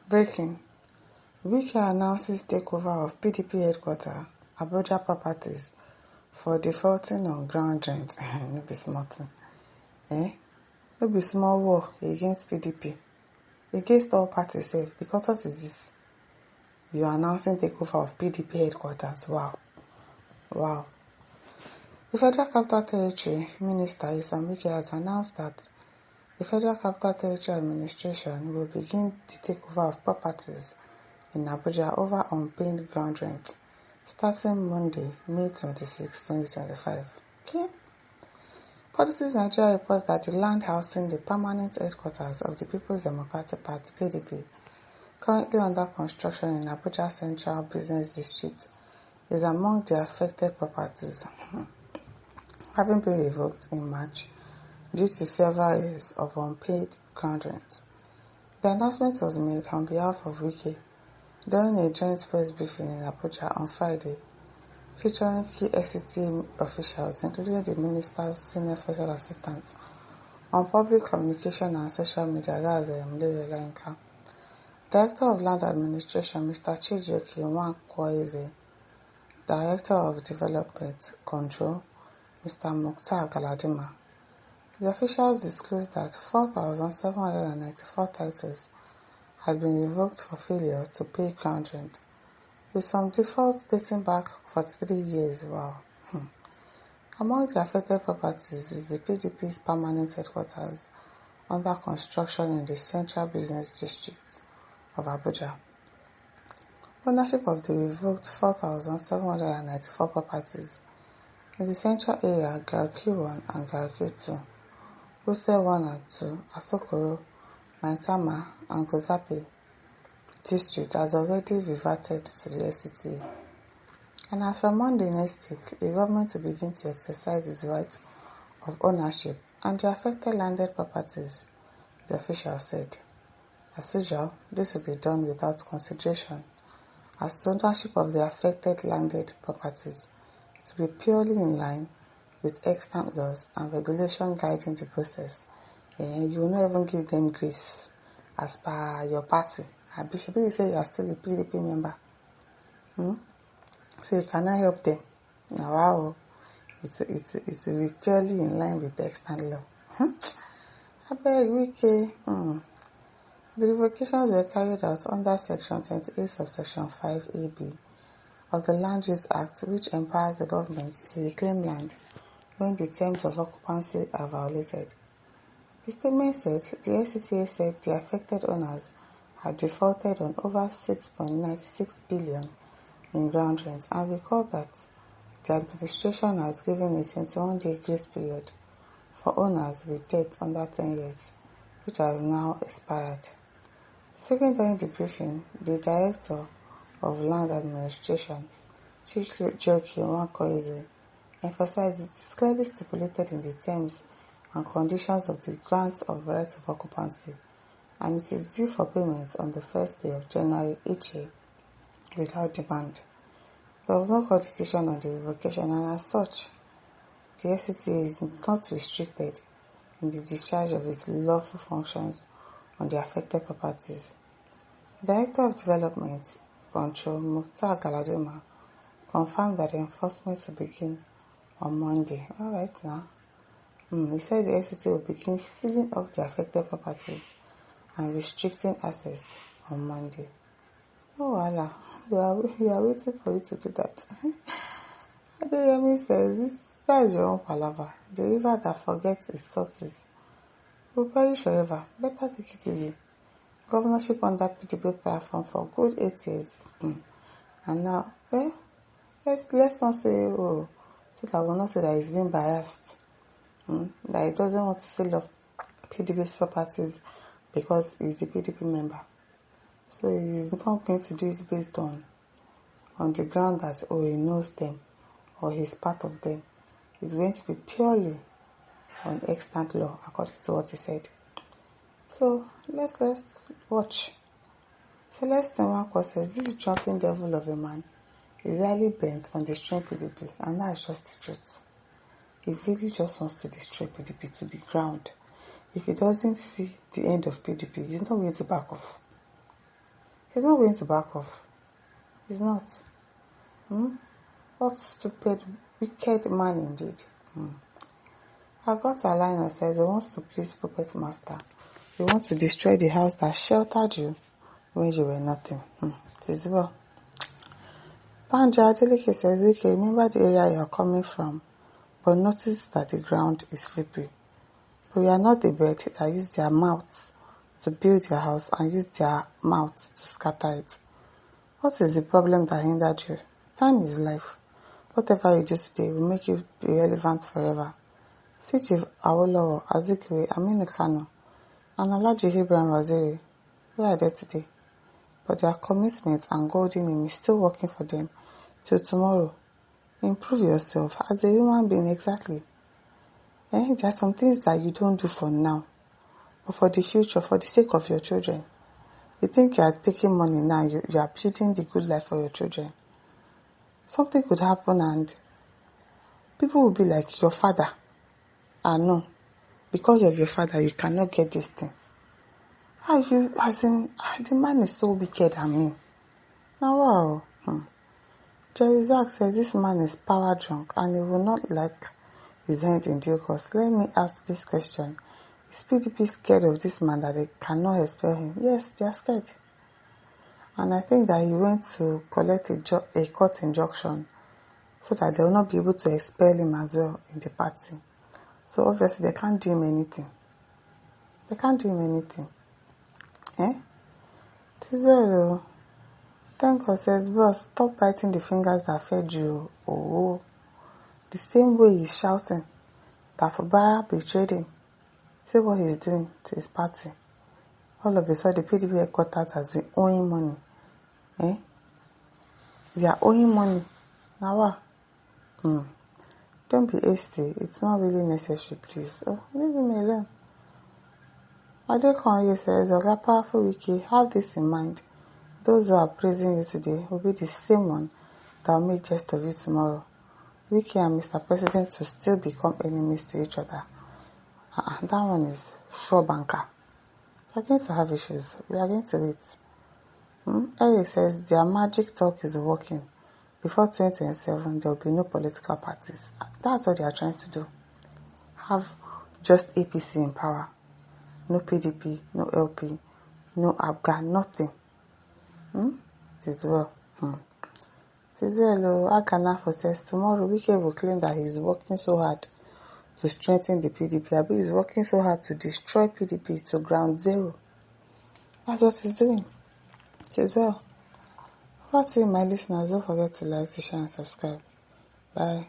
Breaking. Wike announces takeover of PDP headquarters, Abuja properties, for defaulting on ground rent. No be small thing. No be small war against PDP. Against all parties sef, because what is this? You are announcing takeover of PDP headquarters. Wow. The Federal Capital Territory Minister Isan Wike has announced that the Federal Capital Territory Administration will begin the takeover of properties in Abuja over unpaid ground rent starting Monday, May 26, 2025. Okay. Politics Nigeria reports that the land housing the permanent headquarters of the People's Democratic Party (PDP), currently under construction in Abuja Central Business District, is among the affected properties, having been revoked in March due to several years of unpaid ground rent. The announcement was made on behalf of Wike during a joint press briefing in Abuja on Friday, featuring key FCT officials, including the Minister's Senior Special Assistant on Public Communication and Social Media, that's Lere Olayinka, Director of Land Administration, Mr. Chijioke Nwankwoeze, Director of Development Control, Mr. Mukhtar Galadima. The officials disclosed that 4,794 titles had been revoked for failure to pay ground rent, with some defaults dating back 43 years. Wow. Among the affected properties is the PDP's permanent headquarters under construction in the Central Business District of Abuja. Ownership of the revoked 4,794 properties in the central area, Garki 1 and Garki 2, Wuse 1 and 2, Asokoro, Maitama, and Gozape district has already reverted to the FCT. And as from Monday next week, the government will begin to exercise its right of ownership and the affected landed properties, the official said. As usual, this will be done without consideration as to ownership of the affected landed properties to be purely in line with extant laws and regulation guiding the process. You will not even give them grace as per your party. Bishop, you say you are still a PDP member. So you cannot help them. Now, wow, it's purely in line with the extant law. I beg, Wike. The revocations were carried out under Section 28 subsection 5AB of the Land Use Act, which empowers the government to reclaim land when the terms of occupancy are violated. The statement said the FCTA said the affected owners had defaulted on over 6.96 billion in ground rent and recalled that the administration has given a 21-day grace period for owners with debt under 10 years, which has now expired. Speaking during the briefing, the Director of Land Administration, Chijioke Nwankwoeze, emphasized it is clearly stipulated in the terms and conditions of the grant of right of occupancy, and it is due for payment on the first day of January each year without demand. There was no court decision on the revocation, and as such, the FCTA is not restricted in the discharge of its lawful functions on the affected properties. Director of Development Control, Mukhtar Galadima, confirmed that the enforcement will begin on Monday. Alright now. He said the FCT will begin sealing off the affected properties and restricting access on Monday. Oh, Allah. We are waiting for you to do that. Adeyemi says, that is your own palaver. The river that forgets its sources will perish forever. Better take it easy. Governorship under PDP platform for good 8 years. And now, let's not say, so that I will not say that he's being biased. That he doesn't want to sell off PDP's properties because he's a PDP member. So he's not going to do it based on the ground that, he knows them or he's part of them. It's going to be purely on extant law, according to what he said. So let's watch. Celestine Nwankwo says this jumping devil of a man is highly bent on destroying PDP, and that's just the truth. He really just wants to destroy PDP to the ground. If he doesn't see the end of PDP, he's not going to back off. He's not going to back off. He's not. What stupid, wicked man indeed. Agatha Liner says he wants to please Puppet Master. He wants to destroy the house that sheltered you when you were nothing. It is well. Panja Adeleke says, Wike, remember the area you are coming from, but notice that the ground is slippery. But we are not the bird that use their mouths to build their house and use their mouths to scatter it. What is the problem that hindered you? Time is life. Whatever you do today will make you be relevant forever. See Chief Awolowo, Azikiwe, Aminu Kano, and Alhaji Ibrahim Waziri, we are there today. But their commitment and golden name is still working for them till tomorrow. Improve yourself as a human being, exactly. There are some things that you don't do for now, but for the future, for the sake of your children. You think you are taking money now, you are building the good life for your children. Something could happen and people will be like, your father. No, because of your father, you cannot get this thing. The man is so wicked and mean. Now, wow. Jerry Zach says this man is power drunk and he will not like his hand in due course. Let me ask this question. Is PDP scared of this man that they cannot expel him? Yes, they are scared. And I think that he went to collect a court injunction so that they will not be able to expel him as well in the party. So obviously they can't do him anything. Tizero, thank God says, boss, stop biting the fingers that fed you. Oh, the same way he's shouting that Fubara betrayed him. See what he's doing to his party. All of a sudden, the PDP headquarters has been owing money. They are owing money. Now what? Don't be hasty. It's not really necessary, please. Leave him alone. Adekonye says, Oga Powerful Wike, have this in mind. Those who are praising you today will be the same one that will make jest of you tomorrow. Wike and Mr. President will still become enemies to each other. That one is sure banker. We are going to have issues. We are going to wait. Eric says, their magic talk is working. Before 2027, there will be no political parties. That's what they are trying to do. Have just APC in power. No PDP, no LP, no ABGA, nothing. It is well. It is well. Akanafo says, tomorrow Wike will claim that he is working so hard to strengthen the PDP. Abi is working so hard to destroy PDP to ground zero. That's what he's doing. It is well. Over to you, my listeners. Don't forget to like, to share, and subscribe. Bye.